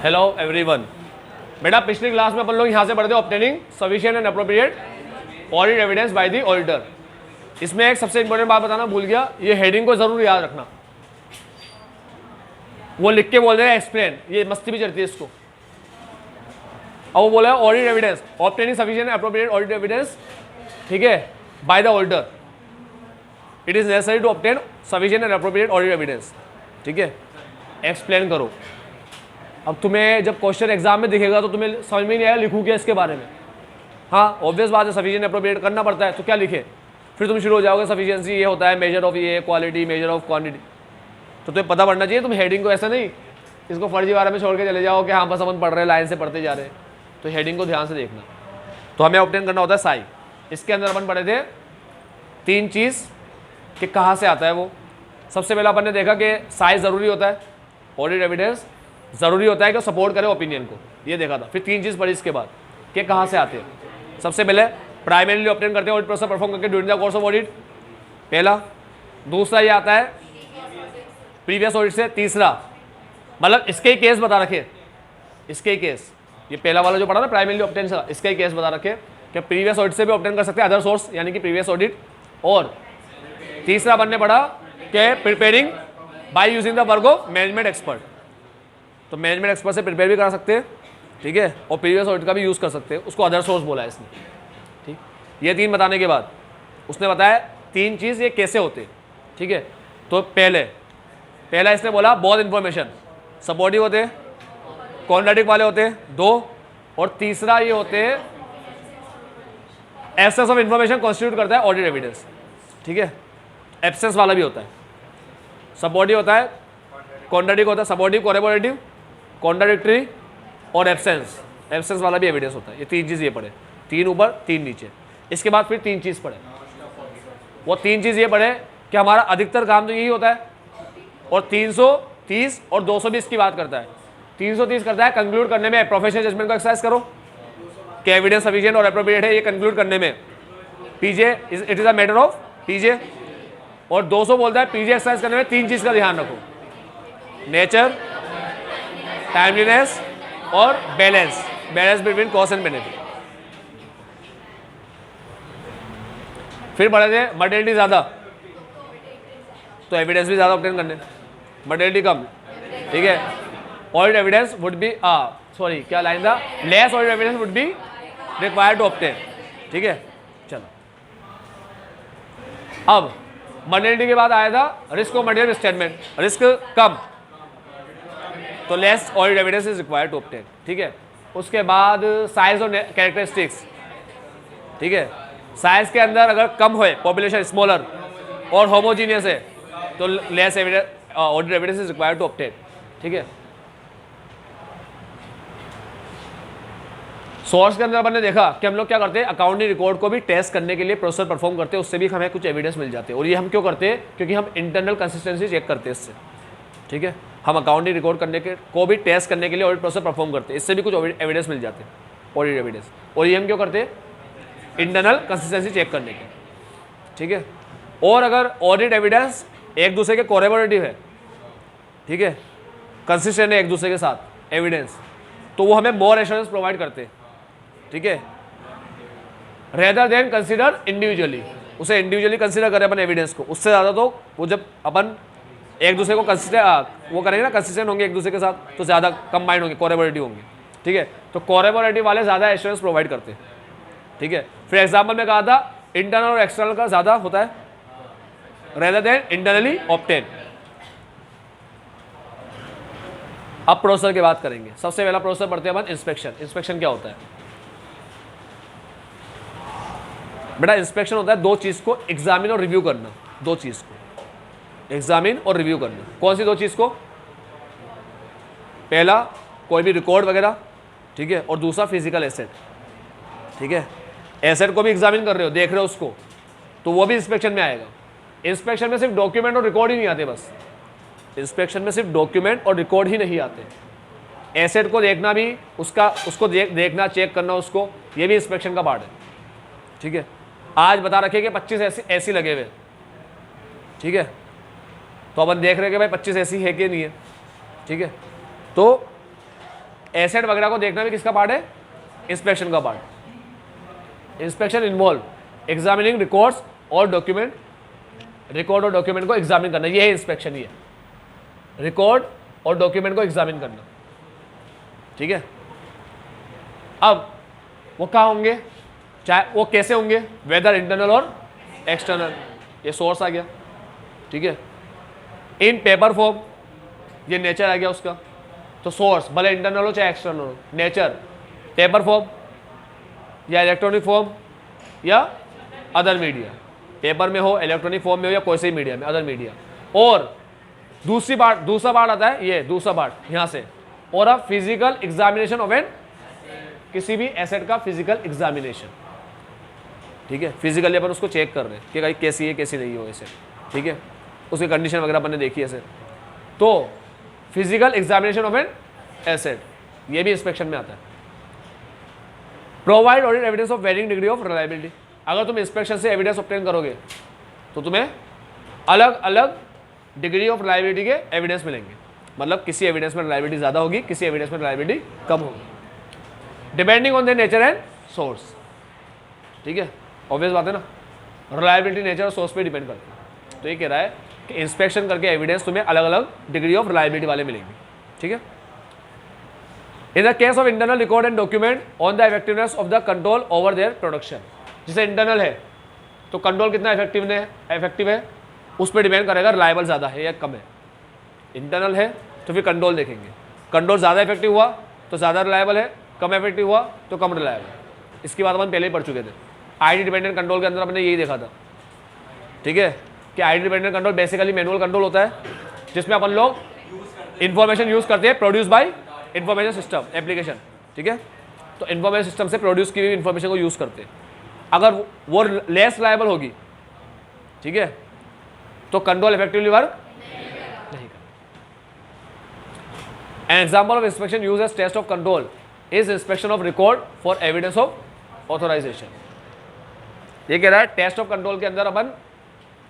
Hello everyone. बेटा पिछली class में अपन लोग यहाँ से पढ़ते obtaining sufficient and appropriate audit evidence bye the auditor. इसमें एक सबसे इंपॉर्टेंट बात बताना भूल गया, ये हेडिंग को जरूर याद रखना। वो लिख के बोल रहे हैं एक्सप्लेन, ये मस्ती भी चलती है इसको। अब वो बोला है audit evidence, obtaining sufficient and appropriate audit evidence, ठीक है, by the auditor. It is necessary to obtain sufficient and appropriate audit evidence, ठीक है। एक्सप्लेन करो। अब तुम्हें जब क्वेश्चन एग्जाम में दिखेगा तो तुम्हें समझ में नहीं आएगा लिखूँ क्या इसके बारे में। हाँ ऑब्वियस बात है, सफिशिएंट एप्रोप्रिएट करना पड़ता है, तो क्या लिखे, फिर तुम शुरू हो जाओगे सफिशिएंसी ये होता है, मेजर ऑफ ये, क्वालिटी, मेजर ऑफ क्वांटिटी। तो तुम्हें पता पड़ना चाहिए, तुम हेडिंग को ऐसा नहीं इसको फर्जीवाड़ा में छोड़ के चले जाओ कि हाँ बस अपन पढ़ रहे हैं, लाइन से पढ़ते जा रहे हैं। तो हेडिंग को ध्यान से देखना। तो हमें ऑब्टेन करना होता है साई। इसके अंदर अपन पढ़े थे तीन चीज़ कि कहाँ से आता है वो। सबसे पहला अपन ने देखा कि साई ज़रूरी होता है, ऑडिट एविडेंस ज़रूरी होता है कि सपोर्ट करे ओपिनियन को, ये देखा था। फिर तीन चीज़ पढ़ी इसके बाद कि कहाँ से आते हैं। सबसे पहले प्राइमरीली ऑब्टेन करते हैं ऑडिट प्रोसेस परफॉर्म करके during the course of audit, पहला। दूसरा ये आता है प्रीवियस ऑडिट से। तीसरा मतलब इसके ही केस बता रखे, इसके ही केस, ये पहला वाला जो पढ़ा ना प्राइमरीली ऑब्टेन से, इसका ही केस बता रखे कि प्रीवियस ऑडिट से भी ऑब्टेन कर सकते हैं, अदर सोर्स यानी कि प्रीवियस ऑडिट। और तीसरा बनने पड़ा कि preparing by using the work of management expert, तो मैनेजमेंट एक्सपर्ट से प्रिपेयर भी करा सकते हैं, ठीक है, और प्रीवियस ऑडिट का भी यूज़ कर सकते हैं, उसको अदर सोर्स बोला है इसने, ठीक। ये तीन बताने के बाद उसने बताया तीन चीज़ ये कैसे होते हैं, ठीक है। तो पहला इसने बोला बहुत इंफॉर्मेशन, सपोर्टिव होते हैं, कॉन्ट्राडिक्ट वाले होते हैं दो, और तीसरा ये होते हैं एब्सेंस ऑफ इंफॉर्मेशन कॉन्स्टिट्यूट करता है ऑडिट एविडेंस, ठीक है। एब्सेंस वाला भी होता है, सपोर्टिव होता है, कॉन्ट्राडिक्ट होता है, सपोर्टिव, कोरैबोरेटिव, कॉन्ट्राडिक्टरी और एब्सेंस वाला भी एविडेंस होता है। ये तीन चीज़ ये पढ़े, तीन ऊपर तीन नीचे। इसके बाद फिर तीन चीज़ पढ़े, वो तीन चीज़ ये पढ़े कि हमारा अधिकतर काम तो यही होता है, और 330 और 220 की बात करता है। 330 करता है कंक्लूड करने में प्रोफेशनल जजमेंट को एक्सरसाइज करो कि एविडेंस सफिशिएंट और एप्रोप्रिएट है, ये कंक्लूड करने में PJ it is a matter of PJ. और 200 बोलता है पीजे एक्सरसाइज करने में तीन चीज़ का ध्यान रखो, नेचर, टाइमलीनेस और balance between cost and benefit. फिर बढ़े थे मटेरियलिटी ज़्यादा तो एविडेंस भी ज़्यादा ऑब्टेन करने, मटेरियलिटी कम, ठीक है। Audit evidence would be sorry क्या लाइन था, less audit evidence would be required to obtain, ठीक है। चलो अब मटेरियलिटी के बाद आया था risk of material statement, risk कम तो less audit evidence is required to obtain, ठीक है। उसके बाद साइज और कैरेक्टरिस्टिक्स, ठीक है। साइज के अंदर अगर कम होए, पॉपुलेशन स्मॉलर और होमोजीनियस है तो less audit evidence is required to obtain, ठीक है। सोर्स के अंदर अपन ने देखा कि हम लोग क्या करते हैं, अकाउंटिंग रिकॉर्ड को भी टेस्ट करने के लिए प्रोसेस परफॉर्म करते हैं, उससे भी हमें कुछ एविडेंस मिल जाते हैं। और ये हम क्यों करते हैं, क्योंकि हम इंटरनल कंसिस्टेंसी चेक करते हैं इससे, ठीक है। हम अकाउंटिंग रिकॉर्ड करने के को भी टेस्ट करने के लिए ऑडिट प्रोसेस परफॉर्म करते हैं, इससे भी कुछ एविडेंस मिल जाते हैं, ऑडिट एविडेंस। और ये हम क्यों करते हैं, इंटरनल कंसिस्टेंसी चेक करने के, ठीक है। और अगर ऑडिट एविडेंस एक दूसरे के कोरैबोरेटिव है, ठीक है, कंसिस्टेंट है एक दूसरे के साथ एविडेंस, तो वो हमें मोर एश्योरेंस प्रोवाइड करते हैं, ठीक है, रेदर देन कंसिडर इंडिविजुअली। उसे इंडिविजुअली कंसिडर करें अपन एविडेंस को, उससे ज़्यादा तो वो जब अपन एक दूसरे को कंसिस्टेंट वो करेंगे ना, कंसिस्टेंट होंगे एक दूसरे के साथ, तो ज़्यादा कंबाइंड होंगे, कोरैबोरेटिव होंगे, ठीक है। तो कोरैबोरेटिव वाले ज़्यादा एश्योरेंस प्रोवाइड करते हैं, ठीक है। फिर एग्जाम्पल में कहा था इंटरनल और एक्सटर्नल का ज़्यादा होता है रेदर देन इंटरनली ऑब्टेन। अब प्रोसेस की बात करेंगे। सबसे पहला प्रोसेस पढ़ते हैं अपन इंस्पेक्शन। इंस्पेक्शन क्या होता है बेटा, इंस्पेक्शन होता है दो चीज़ को एग्जामिन और रिव्यू करना, दो चीज़ को एग्जामिन और रिव्यू करना। कौन सी दो चीज़ को, पहला कोई भी रिकॉर्ड वगैरह, ठीक है, और दूसरा फिजिकल एसेट, ठीक है। एसेट को भी एग्जामिन कर रहे हो, देख रहे हो उसको, तो वो भी इंस्पेक्शन में आएगा। इंस्पेक्शन में सिर्फ डॉक्यूमेंट और रिकॉर्ड ही नहीं आते, बस इंस्पेक्शन में सिर्फ डॉक्यूमेंट और रिकॉर्ड ही नहीं आते, एसेट को देखना भी, उसको देखना, चेक करना उसको, ये भी इंस्पेक्शन का पार्ट है, ठीक है। आज बता रखे कि 25 ऐसी लगे हुए, ठीक है, तो अपन देख रहे हैं कि भाई 25 ऐसी है कि नहीं है, ठीक है। तो एसेट वगैरह को देखना भी किसका पार्ट है, इंस्पेक्शन का part. Inspection involve examining records और डॉक्यूमेंट, रिकॉर्ड और डॉक्यूमेंट को एग्जामिन करना, ये है इंस्पेक्शन, ये रिकॉर्ड और डॉक्यूमेंट को एग्जामिन करना, ठीक है। अब वो कहाँ होंगे, चाहे वो कैसे होंगे, वेदर इंटरनल और एक्सटर्नल, ये सोर्स आ गया, ठीक है। इन पेपर फॉर्म, ये नेचर आ गया उसका, तो सोर्स भले इंटरनल हो चाहे एक्सटर्नल हो, नेचर पेपर फॉर्म या इलेक्ट्रॉनिक फॉर्म या अदर मीडिया, पेपर में हो, इलेक्ट्रॉनिक फॉर्म में हो या कोई से मीडिया में, अदर मीडिया। और दूसरा पार्ट आता है, ये दूसरा पार्ट यहाँ से, और a physical examination of an, किसी भी एसेट का फिजिकल एग्जामिनेशन, ठीक है। फिजिकली अपन उसको चेक कर रहे हैं कि भाई कैसी है कैसी नहीं हो एसेट, ठीक है, उसकी कंडीशन वगैरह अपन ने देखी है एसेट, तो physical examination of an asset, ये भी इंस्पेक्शन में आता है। Provide audit evidence of varying degree of reliability, अगर तुम इंस्पेक्शन से एविडेंस ऑब्टेन करोगे तो तुम्हें अलग अलग डिग्री ऑफ रिलायबिलिटी के एविडेंस मिलेंगे, मतलब किसी एविडेंस में रिलायबिलिटी ज़्यादा होगी, किसी एविडेंस में रिलायबिलिटी कम होगी, depending on the nature and source, ठीक है। ऑब्वियस बात है ना, रिलायबिलिटी नेचर और सोर्स पे डिपेंड करती है। तो ये कह रहा है कि इंस्पेक्शन करके एविडेंस तुम्हें अलग अलग डिग्री ऑफ रिलायबिलिटी वाले मिलेंगे, ठीक है। In the case of internal record and document on the effectiveness of the control over their production, जैसे इंटरनल है तो कंट्रोल कितना इफेक्टिव है उस पर डिपेंड करेगा रिलायबल ज़्यादा है या कम है। इंटरनल है तो फिर कंट्रोल देखेंगे, कंट्रोल ज़्यादा इफेक्टिव हुआ तो ज़्यादा रिलायबल है, कम इफेक्टिव हुआ तो कम रिलायबल। इसकी बात अपन पहले ही पढ़ चुके थे, आईडी डिपेंडेंट कंट्रोल के अंदर हमने यही देखा था, ठीक है, कि ID dependent control basically manual control होता है, जिसमें अपन लोग इंफॉर्मेशन यूज़ करते हैं produce by information system application, ठीक है। तो इंफॉर्मेशन सिस्टम से प्रोड्यूस की हुई इंफॉर्मेशन को यूज़ करते हैं। अगर वो लेस रिलायबल होगी, ठीक है, तो कंट्रोल इफेक्टिवली वर्क नहीं कर। An example of inspection use as test of control is inspection of record for evidence of authorization. ये कह रहा है टेस्ट ऑफ कंट्रोल के अंदर अपन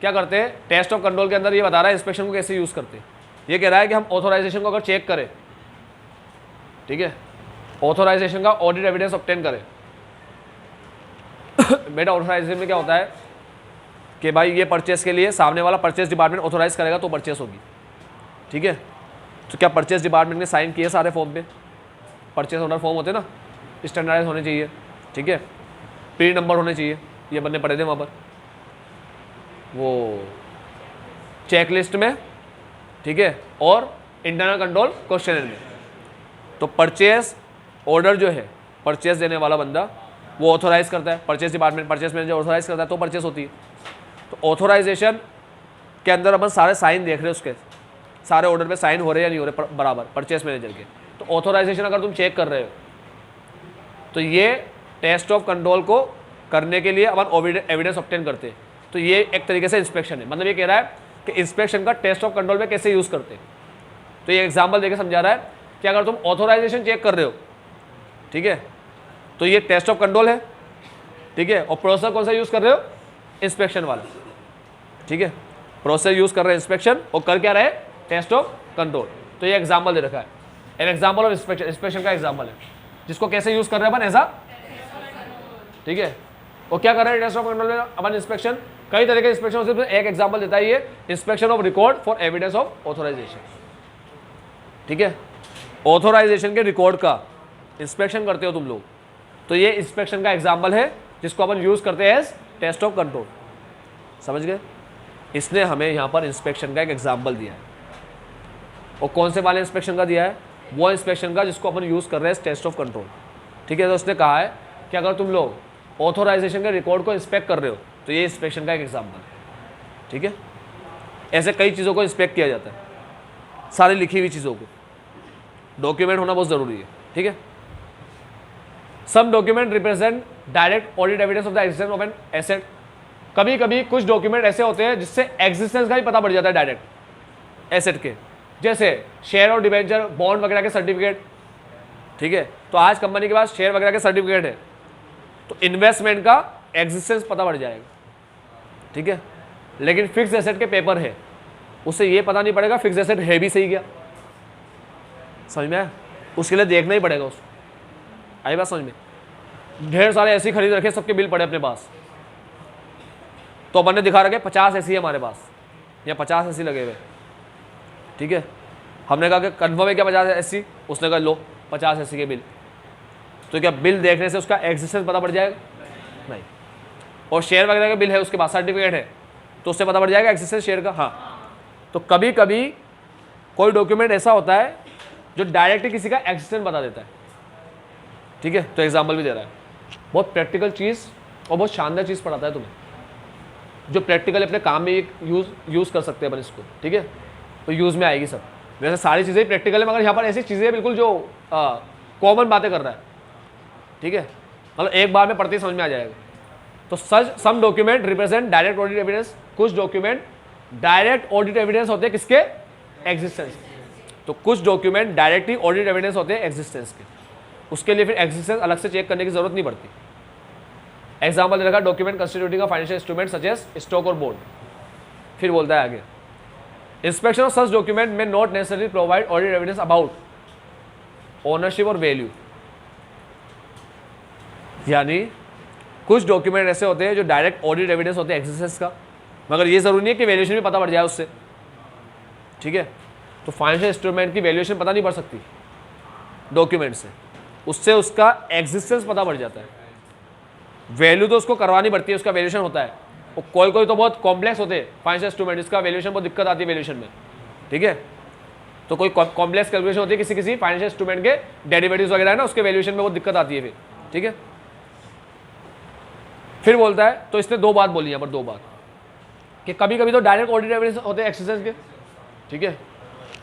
क्या करते हैं, टेस्ट ऑफ कंट्रोल के अंदर ये बता रहा है इंस्पेक्शन को कैसे यूज करते हैं। ये कह रहा है कि हम ऑथोराइजेशन को अगर चेक करें, ठीक है, ऑथोराइजेशन का ऑडिट एविडेंस ऑब्टेन करें। बेटा ऑथोराइजेशन में क्या होता है कि भाई ये परचेस के लिए सामने वाला परचेस डिपार्टमेंट ऑथोराइज करेगा तो परचेस होगी, ठीक है। तो क्या परचेस डिपार्टमेंट ने साइन किए सारे फॉर्म पे, परचेस ऑर्डर फॉर्म होते हैं ना, स्टैंडर्डाइज होने चाहिए, ठीक है, पी नंबर होने चाहिए, ये बनने पड़े थे वहाँ पर वो चेकलिस्ट में, ठीक है, और इंटरनल कंट्रोल क्वेश्चनर में। तो परचेस ऑर्डर जो है, परचेस देने वाला बंदा वो ऑथोराइज करता है, purchase department, purchase manager authorize करता है तो परचेस होती है। तो ऑथोराइजेशन के अंदर अपन सारे साइन देख रहे हैं, उसके सारे ऑर्डर पे साइन हो रहे हैं या नहीं हो रहे बराबर परचेस मैनेजर के। तो ऑथोराइजेशन अगर तुम चेक कर रहे हो तो ये टेस्ट ऑफ कंट्रोल को करने के लिए अपन एविडेंस ऑब्टेन करते हैं। तो ये एक तरीके से इंस्पेक्शन है, मतलब ये कह रहा है कि इंस्पेक्शन का टेस्ट ऑफ कंट्रोल में कैसे यूज़ करते हैं। तो ये एग्जाम्पल देके समझा रहा है कि अगर तुम ऑथोराइजेशन चेक कर रहे हो, ठीक है, तो ये टेस्ट ऑफ कंट्रोल है, ठीक है, और प्रोसेसर कौन सा यूज़ कर रहे हो, इंस्पेक्शन वाला, ठीक है, प्रोसेसर यूज़ कर रहे हैं इंस्पेक्शन और कर क्या रहे, टेस्ट ऑफ कंट्रोल। तो ये एग्जाम्पल दे रखा है, N example of inspection, inspection का एग्जाम्पल है, जिसको कैसे यूज़ कर रहे हैं अपन ऐसा, ठीक है। और क्या कर रहे हैं टेस्ट ऑफ कंट्रोल में अपन इंस्पेक्शन, कई तरह के इंस्पेक्शन, सिर्फ एक एग्जाम्पल देता है ये, inspection of record for evidence of authorization, ठीक है। ऑथोराइजेशन के रिकॉर्ड का इंस्पेक्शन करते हो तुम लोग, तो ये इंस्पेक्शन का एग्जाम्पल है जिसको अपन यूज़ करते हैं एज टेस्ट ऑफ कंट्रोल, समझ गए। इसने हमें यहाँ पर इंस्पेक्शन का एक एग्जाम्पल दिया है, और कौन से वाले इंस्पेक्शन का दिया है, वो इंस्पेक्शन का जिसको अपन यूज़ कर रहे हैं टेस्ट ऑफ कंट्रोल, ठीक है। तो उसने कहा है कि अगर तुम लोग ऑथोराइजेशन के रिकॉर्ड को इंस्पेक्ट कर रहे हो तो ये इंस्पेक्शन का एक एग्जाम्पल है, ठीक है। ऐसे कई चीज़ों को इंस्पेक्ट किया जाता है, सारी लिखी हुई चीज़ों को, डॉक्यूमेंट होना बहुत ज़रूरी है, ठीक है। Some document represent direct audit evidence of the existence of an asset. कभी कभी कुछ डॉक्यूमेंट ऐसे होते हैं जिससे एग्जिस्टेंस का ही पता पड़ जाता है डायरेक्ट एसेट के, जैसे शेयर और डिबेंचर, बॉन्ड वगैरह के सर्टिफिकेट, ठीक है। तो आज कंपनी के पास शेयर वगैरह के सर्टिफिकेट है तो इन्वेस्टमेंट का एग्जिस्टेंस पता पड़ जाएगा, ठीक है। लेकिन फिक्स एसेट के पेपर है, उससे ये पता नहीं पड़ेगा फिक्स एसेट है भी सही क्या, समझ में आया। उसके लिए देखना ही पड़ेगा उसको। आई बात समझ में? ढेर सारे ऐसे खरीद रखे, सबके बिल पड़े अपने पास, तो अपन ने दिखा रखे 50 ऐसी है हमारे पास या 50 ऐसी लगे हुए, ठीक है। हमने कहा कि कन्फर्म है क्या 50 ऐसी? उसने कहा लो 50 ऐसी के बिल। तो क्या बिल देखने से उसका एग्जिस्टेंस पता पड़ जाएगा? नहीं। और शेयर वगैरह का बिल है, उसके पास सर्टिफिकेट है, तो उससे पता पड़ जाएगा एग्जिस्टेंस शेयर का। हाँ, तो कभी कभी कोई डॉक्यूमेंट ऐसा होता है जो डायरेक्टली किसी का एग्जिस्टेंस बता देता है, ठीक है। तो एग्जाम्पल भी दे रहा है, बहुत प्रैक्टिकल चीज़ और बहुत शानदार चीज़ पढ़ाता है तुम्हें, जो प्रैक्टिकल अपने काम में यूज़ कर सकते हैं अपन इसको, ठीक है। तो यूज़ में आएगी सब। वैसे सारी चीज़ें प्रैक्टिकल है, मगर यहाँ पर ऐसी चीज़ें बिल्कुल जो कॉमन बातें कर रहा है, ठीक है। मतलब एक बार में पढ़ते ही समझ में आ जाएगा। तो such some document represent direct audit evidence, कुछ डॉक्यूमेंट डायरेक्ट ऑडिट एविडेंस होते हैं किसके? एग्जिस्टेंस। तो कुछ डॉक्यूमेंट डायरेक्टली ऑडिट एविडेंस होते हैं एग्जिस्टेंस के, उसके लिए फिर एग्जिस्टेंस अलग से चेक करने की जरूरत नहीं पड़ती। एग्जाम्पल दे रखा, document constituting financial instrument such as stock और बॉन्ड। फिर बोलता है आगे, इंस्पेक्शन ऑफ सच डॉक्यूमेंट में not necessary provide audit evidence about ownership और वैल्यू। यानी कुछ डॉक्यूमेंट ऐसे होते हैं जो डायरेक्ट ऑडिट एविडेंस होते हैं एग्जिस्टेंस का, मगर ये जरूरी नहीं है कि वैल्यूएशन भी पता पड़ जाए उससे, ठीक है। तो फाइनेंशियल इंस्ट्रूमेंट की वैल्यूएशन पता नहीं पड़ सकती डॉक्यूमेंट से, उससे उसका एग्जिस्टेंस पता पड़ जाता है। वैल्यू तो उसको करवानी पड़ती है, उसका वैल्यूएशन होता है। और कोई तो बहुत कॉम्प्लेक्स होते हैं फाइनेंशियल इंस्ट्रूमेंट, इसका वैल्यूएशन बहुत दिक्कत आती है वैल्यूएशन में, ठीक है। तो कोई कॉम्प्लेक्स कैलकुलेशन होती है किसी फाइनेंशियल इंस्ट्रूमेंट के डेरिवेटिव्स वगैरह है ना, उसके वैल्यूएशन में बहुत दिक्कत आती है फिर, ठीक है। फिर बोलता है, तो इसने दो बात बोली यहाँ पर, दो बात, कि कभी कभी तो डायरेक्ट ऑडिट एविडेंस होते हैं एक्सरसाइज के, ठीक है।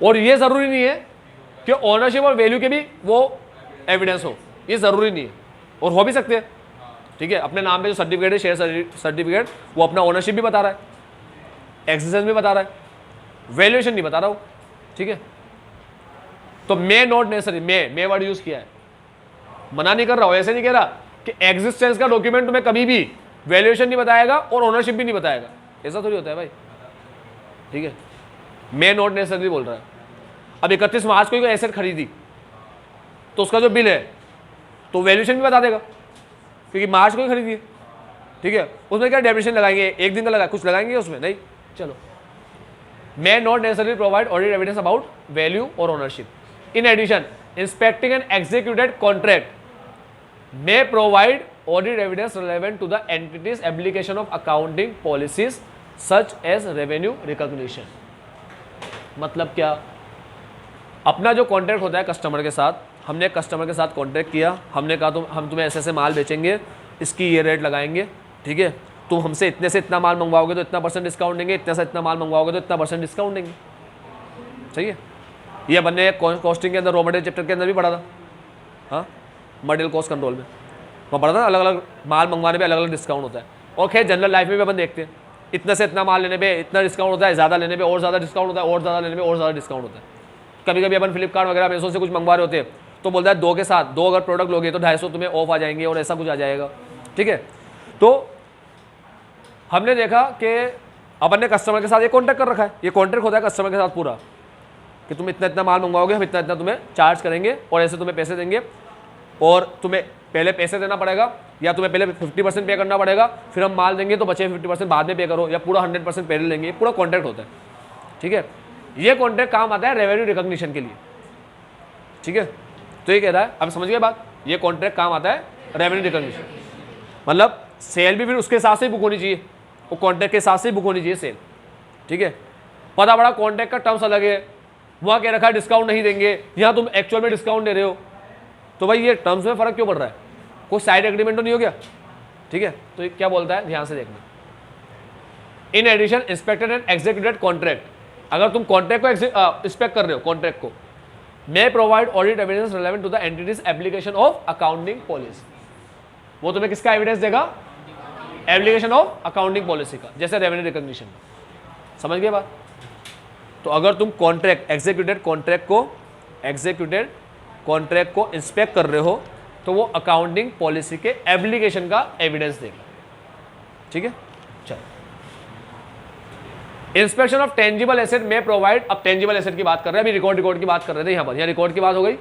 और ये जरूरी नहीं है कि ओनरशिप और वैल्यू के भी वो एविडेंस हो, ये जरूरी नहीं है, और हो भी सकते हैं, ठीक है। अपने नाम पे जो सर्टिफिकेट है, शेयर सर्टिफिकेट, वो अपना ओनरशिप भी बता रहा है, एक्सरसाइज भी बता रहा है, वैल्यूएशन नहीं बता रहा हो, ठीक है। तो मे not necessary, may word use किया है, मना नहीं कर रहा हूं, ऐसे नहीं कह रहा कि एग्जिस्टेंस का डॉक्यूमेंट तुम्हें कभी भी वैल्यूएशन नहीं बताएगा और ओनरशिप भी नहीं बताएगा, ऐसा थोड़ी होता है भाई, ठीक है। मे नॉट नेसेसरी बोल रहा है। अब 31 मार्च को कोई एसेट खरीदी, तो उसका जो बिल है तो वैल्यूएशन भी बता देगा, क्योंकि मार्च को ही खरीदी है, ठीक है। उसमें क्या डेफिनेशन लगाएंगे, एक दिन का लगा कुछ लगाएंगे उसमें नहीं, चलो। May not necessary provide audit evidence about value और ownership. In addition, inspecting an executed contract may provide audit evidence relevant to the entity's application of accounting policies such as revenue recognition। मतलब क्या, अपना जो contract होता है customer के साथ, हमने कस्टमर के साथ कॉन्ट्रैक्ट किया, हमने कहा हम तुम्हें ऐसे ऐसे माल बेचेंगे, इसकी ये रेट लगाएंगे, ठीक है। तुम हमसे इतने से इतना माल मंगवाओगे तो इतना % डिस्काउंट देंगे, इतने से इतना माल मंगवाओगे तो इतना % डिस्काउंट देंगे, सही है। ये अपन ने कॉस्टिंग के अंदर रॉ मटेरियल चैप्टर के अंदर भी पढ़ा था, हाँ, मटेरियल कॉस्ट कंट्रोल में वहाँ पढ़ा था, अलग अलग माल मंगवाने पे अलग अलग डिस्काउंट होता है। और खैर जनरल लाइफ में भी अपन देखते हैं, इतने से इतना माल लेने पे इतना डिस्काउंट होता है, ज़्यादा लेने पे और ज़्यादा डिस्काउंट होता है, और ज़्यादा लेने पे और ज़्यादा डिस्काउंट होता है। कभी कभी अपन फ्लिपकार्ट वगैरह मेसो से कुछ मंगवा रहे होते हैं, तो बोलता है 2 के साथ 2 अगर प्रोडक्ट लोगे तो 250 तुम्हें ऑफ आ जाएंगे और ऐसा कुछ आ जाएगा, ठीक है। तो हमने देखा कि अपन ने कस्टमर के साथ ये कॉन्ट्रैक्ट कर रखा है, ये कॉन्ट्रैक्ट होता है कस्टमर के साथ पूरा, कि तुम इतना इतना माल मंगवाओगे, हम इतना इतना तुम्हें चार्ज करेंगे और ऐसे तुम्हें पैसे देंगे, और तुम्हें पहले पैसे देना पड़ेगा या तुम्हें पहले 50% पे करना पड़ेगा, फिर हम माल देंगे तो बचे 50% बाद में पे करो, या पूरा 100% पहले लेंगे। ये पूरा कॉन्ट्रैक्ट होता है, ठीक है। ये कॉन्ट्रैक्ट काम आता है रेवेन्यू रिकॉग्निशन के लिए, ठीक है। तो ये कह रहा है, अब समझ गए बात, ये कॉन्ट्रैक्ट काम आता है रेवेन्यू रिकॉग्निशन, मतलब सेल भी फिर उसके हिसाब से बुक होनी चाहिए, वो कॉन्ट्रैक्ट के हिसाब से बुक होनी चाहिए सेल, ठीक है। पता बड़ा कॉन्ट्रैक्ट का टर्म्स अलग है, वहाँ कह रखा है डिस्काउंट नहीं देंगे, यहाँ तुम एक्चुअल में डिस्काउंट दे रहे हो, तो भाई ये टर्म्स में फर्क क्यों पड़ रहा है, कोई साइड एग्रीमेंट तो नहीं हो गया, ठीक है। तो ये क्या बोलता है, ध्यान से देखना। In addition inspected and executed contract, अगर तुम कॉन्ट्रैक्ट को इंस्पेक्ट कर रहे हो, कॉन्ट्रैक्ट को, may provide audit evidence relevant to the entity's application of accounting policy. वो तुम्हें किसका एविडेंस देगा, एप्लीकेशन ऑफ अकाउंटिंग पॉलिसी का, जैसे रेवेन्यू रिकॉग्निशन का, समझ गए बात। तो अगर तुम कॉन्ट्रैक्ट एग्जीक्यूटेड कॉन्ट्रैक्ट को इंस्पेक्ट कर रहे हो, तो वो अकाउंटिंग पॉलिसी के एप्लीकेशन का एविडेंस देगा, ठीक है। चलो, इंस्पेक्शन ऑफ टेंजिबल एसेट में प्रोवाइड, अब टेंजिबल एसेट की बात कर रहे हैं, अभी रिकॉर्ड की बात कर रहे थे, यहाँ पर यहाँ रिकॉर्ड की बात हो गई,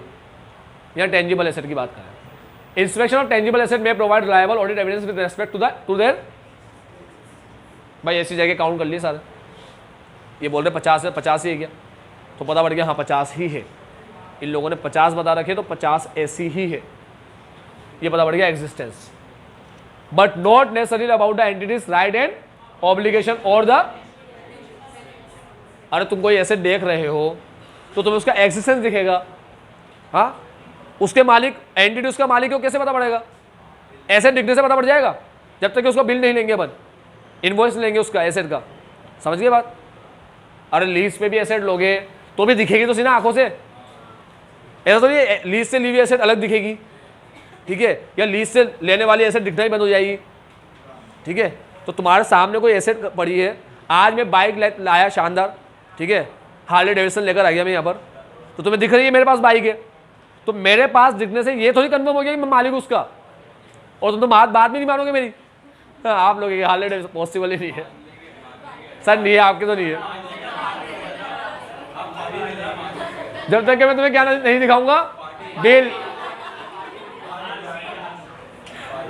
यहाँ टेंजिबल एसेट की बात करें। इंस्पेक्शन ऑफ टेंजिबल एसेट में provide reliable audit evidence with respect to their, भाई ऐसी जगह काउंट कर लिए सारे, ये बोल रहे 50 है, 50 ही है क्या, तो पता पड़ गया हाँ 50 ही है, इन लोगों ने 50 बता रखे तो 50 ऐसी ही है, ये पता पड़ गया existence. But not necessary about the entities right and obligation और द, अरे तुम कोई एसेट देख रहे हो तो तुम्हें उसका एग्जिस्टेंस दिखेगा, हाँ उसके मालिक एंटिटी उसका मालिक हो कैसे पता पड़ेगा, एसेट दिखने से पता पड़ जाएगा, जब तक कि उसका बिल नहीं लेंगे अपन, इनवॉइस लेंगे उसका एसेट का, समझ गए बात। अरे लीज पे भी एसेट लोगे तो भी दिखेगी तो सीना आंखों से, ऐसा तो नहीं लीज से ली हुई एसेट अलग दिखेगी, ठीक है, या लीज से लेने वाली एसेट दिखना ही बंद हो जाएगी, ठीक है। तो तुम्हारे सामने कोई एसेट पड़ी है, आज मैं बाइक लाया शानदार, ठीक है, हार्ले डेविडसन लेकर आ गया मैं यहाँ पर, तो तुम्हें दिख रही है मेरे पास बाइक है, तो मेरे पास दिखने से ये थोड़ी कंफर्म हो गया कि मैं मालिक हूँ उसका, और तुम तो बात भी नहीं मानोगे मेरी। आप लोग हार्ले डेविडसन पॉसिबल ही नहीं है सर, नहीं है आपके तो नहीं है, जब तक कि मैं तुम्हें क्या नहीं दिखाऊंगा बिल,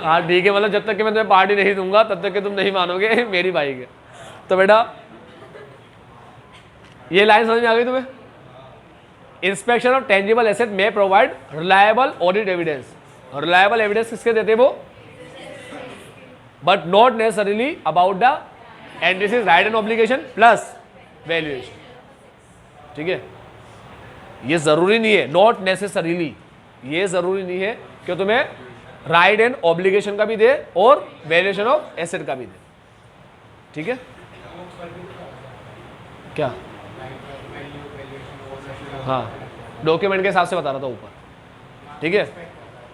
हाँ ठीक है, मतलब जब तक कि मैं तुम्हें पार्टी नहीं दूंगा तब तक कि तुम नहीं मानोगे मेरी बाइक है। तो बेटा ये लाइन समझ में आ गई तुम्हें। इंस्पेक्शन ऑफ टेंजिबल एसेट में provide reliable audit evidence, reliable evidence किसके देते वो, but not necessarily about the entities right and obligation plus valuation, ठीक है। ये जरूरी नहीं है, नॉट नेसेसरीली, ये जरूरी नहीं है कि तुम्हें राइट एंड ऑब्लिगेशन का भी दे और वैल्यूएशन ऑफ एसेट का भी दे, ठीक है। क्या हाँ डॉक्यूमेंट के हिसाब से बता रहा था ऊपर, ठीक है।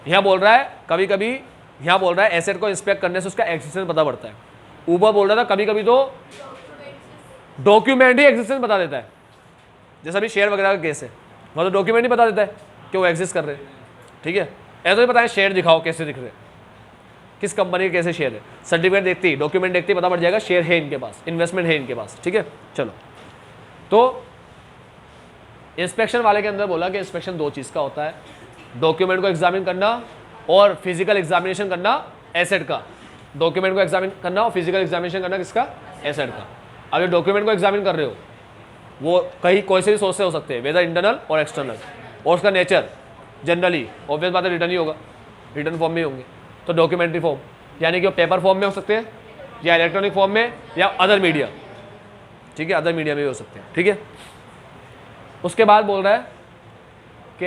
यहाँ बोल रहा है कभी कभी, यहाँ बोल रहा है एसेट को इंस्पेक्ट करने से उसका एक्जिस्टेंस पता पड़ता है, ऊपर बोल रहा था कभी कभी तो डॉक्यूमेंट ही एक्जिस्टेंस बता देता है, जैसा अभी शेयर वगैरह का केस है, मतलब डॉक्यूमेंट ही बता देता है कि वो एग्जिस्ट कर रहे हैं, ठीक है। ऐसा ही बताएं शेयर दिखाओ कैसे दिख रहे, किस कंपनी के कैसे शेयर है, सर्टिफिकेट देखती डॉक्यूमेंट देखती पता पड़ जाएगा शेयर है इनके पास, इन्वेस्टमेंट है इनके पास, ठीक है। चलो तो इंस्पेक्शन वाले के अंदर बोला कि इंस्पेक्शन दो चीज़ का होता है, डॉक्यूमेंट को एग्जामिन करना और फिजिकल एग्जामिनेशन करना एसेट का, डॉक्यूमेंट को एग्जामिन करना और फिजिकल एग्जामिनेशन करना किसका, एसेट का। अगर डॉक्यूमेंट को एग्जामिन कर रहे हो वो कहीं कोई से भी सोर्स से हो सकते हैं, वेदर इंटरनल और एक्सटर्नल, और उसका नेचर जनरली ऑब्वियस बात है रिटर्न ही होगा, रिटर्न फॉर्म में ही होंगे, तो डॉक्यूमेंट्री फॉर्म यानी कि वो पेपर फॉर्म में हो सकते हैं या इलेक्ट्रॉनिक फॉर्म में या अदर मीडिया, ठीक है, अदर मीडिया में भी हो सकते हैं, ठीक है। उसके बाद बोल रहा है कि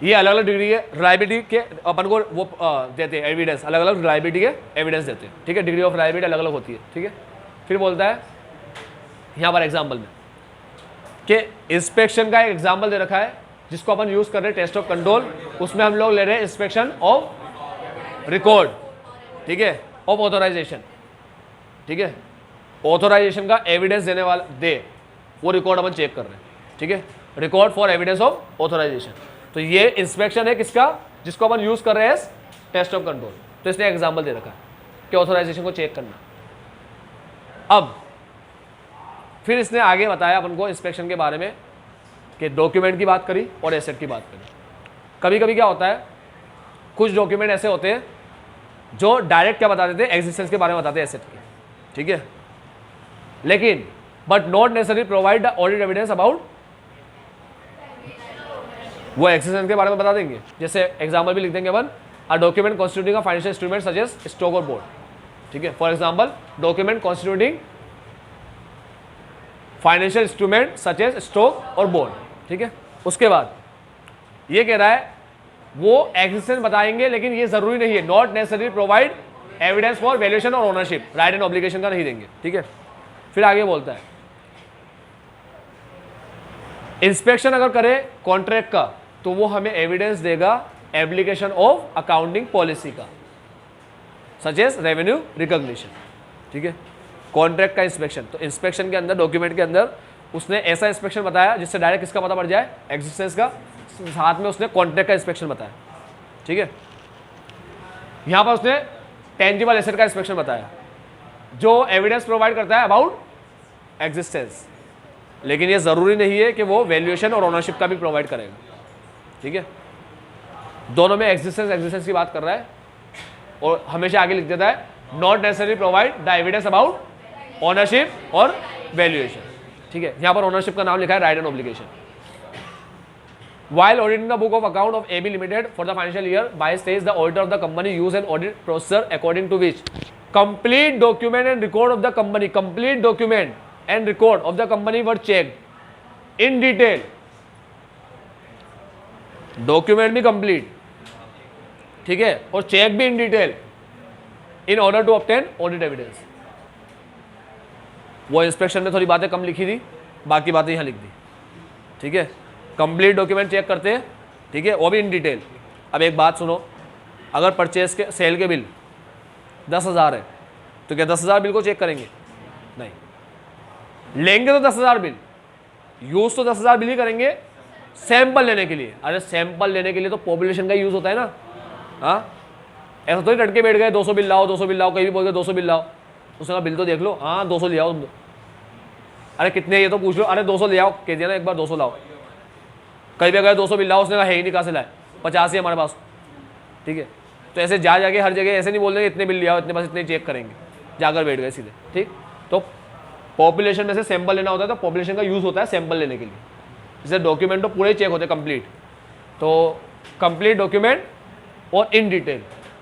ये अलग अलग डिग्री के रिलायबिलिटी के अपन को वो देते हैं एविडेंस, अलग अलग रिलायबिलिटी के एविडेंस देते हैं, ठीक है, डिग्री ऑफ रिलायबिलिटी अलग अलग होती है, ठीक है। फिर बोलता है यहाँ पर एग्जाम्पल में कि इंस्पेक्शन का एक एग्जाम्पल दे रखा है जिसको अपन यूज कर रहे हैं टेस्ट ऑफ कंट्रोल, उसमें हम लोग ले रहे हैं इंस्पेक्शन ऑफ रिकॉर्ड, ठीक है, ऑफ ऑथोराइजेशन, ठीक है, ऑथोराइजेशन का एविडेंस देने वाला दे वो रिकॉर्ड अपन चेक कर रहे हैं, ठीक है, record for evidence of authorization. तो ये इंस्पेक्शन है किसका, जिसको अपन यूज कर रहे हैं टेस्ट ऑफ कंट्रोल, तो इसने एग्जाम्पल दे रखा है कि ऑथोराइजेशन को चेक करना। अब फिर इसने आगे बताया अपन को इंस्पेक्शन के बारे में कि डॉक्यूमेंट की बात करी और एसेट की बात करी। कभी कभी क्या होता है कुछ डॉक्यूमेंट ऐसे होते हैं जो डायरेक्ट क्या बता देते हैं, एग्जिस्टेंस के बारे में बताते हैं एसेट के, ठीक है, लेकिन but not necessary provide the audit evidence about, वो एग्जिस्टेंस के बारे में बता देंगे। जैसे एग्जाम्पल भी लिख देंगे अपन, a document constituting a financial instrument such as stock और बॉन्ड, ठीक है, for example document constituting financial instrument such as stock और बॉन्ड, ठीक है। उसके बाद ये कह रहा है वो एग्जिस्टेंस बताएंगे लेकिन ये जरूरी नहीं है, not necessary provide evidence for valuation और ओनरशिप, राइट एंड ऑब्लिगेशन का नहीं देंगे, ठीक है। फिर आगे बोलता है इंस्पेक्शन अगर करे कॉन्ट्रैक्ट का तो वो हमें एविडेंस देगा एप्लीकेशन ऑफ अकाउंटिंग पॉलिसी का, सच एज रेवेन्यू रिकॉग्निशन, ठीक है, कॉन्ट्रैक्ट का इंस्पेक्शन। तो इंस्पेक्शन के अंदर डॉक्यूमेंट के अंदर उसने ऐसा इंस्पेक्शन बताया जिससे डायरेक्ट किसका पता पड़ जाए, एग्जिस्टेंस का, साथ में उसने कॉन्ट्रैक्ट का इंस्पेक्शन बताया, ठीक है। यहां पर उसने टेंजिबल एसेट का इंस्पेक्शन बताया जो एविडेंस प्रोवाइड करता है अबाउट एग्जिस्टेंस, लेकिन ये जरूरी नहीं है कि वो वैल्यूएशन और ओनरशिप का भी प्रोवाइड करेगा, ठीक है, दोनों में एग्जिस्टेंस की बात कर रहा है, और हमेशा आगे लिख देता है not necessary provide the evidence about ownership और वैल्यूएशन। ठीक है, यहां पर ओनरशिप का नाम लिखा है right and obligation. While auditing the book of account of AB Limited for the financial year, by says the auditor of the company use an audit procedure according to which complete document and record of the company were checked in detail. Document भी complete, ठीक है, और check भी in detail in order to obtain audit evidence. वो inspection में थोड़ी बातें कम लिखी थी, बाकी बातें यहां लिख दी। ठीक है, कंप्लीट डॉक्यूमेंट चेक करते हैं, ठीक है, वो भी इन डिटेल। अब एक बात सुनो, अगर परचेज के सेल के बिल 10,000 है तो क्या 10,000 बिल को चेक करेंगे? नहीं, लेंगे तो 10,000 बिल, यूज तो 10,000 बिल ही करेंगे सैंपल लेने के लिए। अरे सैंपल लेने के लिए तो पॉपुलेशन का यूज होता है ना। हाँ, ऐसा तो लटके बैठ गए 200 बिल लाओ, 200 बिल लाओ, कहीं भी बोल गए 200 बिल लाओ, उसने कहा बिल तो देख लो, हाँ 200 ले आओ। अरे कितने ये तो पूछ लो, अरे 200 ले आओ, कह दिया ना एक बार 200 लाओ। कहीं भी गए 200 बिल लाओ, उसने कहा है ही नहीं, कहाँ से लाए, 50 ही हमारे पास। ठीक है, तो ऐसे जा जाके हर जगह ऐसे नहीं बोल देंगे इतने बिल ले आओ, इतने पास इतने चेक करेंगे, जाकर बैठ गए सीधे। ठीक, तो पॉपुलेशन में से सैंपल लेना होता है, तो पॉपुलेशन का यूज होता है सैंपल लेने के लिए। जैसे डॉक्यूमेंट तो पूरे चेक होते हैं कंप्लीट, तो कंप्लीट डॉक्यूमेंट और इन डिटेल,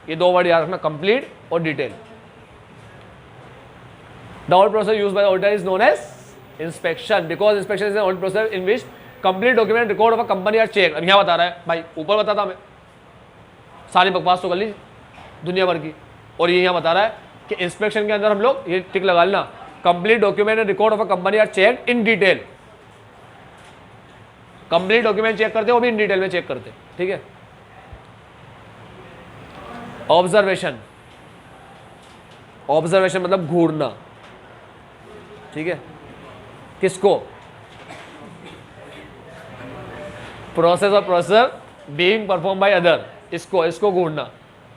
ये दो वर्ड याद रखना, कंप्लीट और detail. The audit process used by auditor is known as inspection, because inspection is an audit process in which complete document record of a company are check. अब यहाँ बता रहा है भाई, ऊपर बताता मैं, सारी बकवास तो कर ली दुनिया भर की, और ये यहाँ बता रहा है कि इंस्पेक्शन के अंदर हम लोग ये टिक लगा लेना, complete document and record of a company are check in detail. Complete document check करते हैं, वो भी इन डिटेल में चेक करते हैं। ठीक है, ऑब्जर्वेशन, ऑब्जर्वेशन मतलब घूरना। ठीक है, किसको? प्रोसेस और processor being perform by other, इसको घूरना।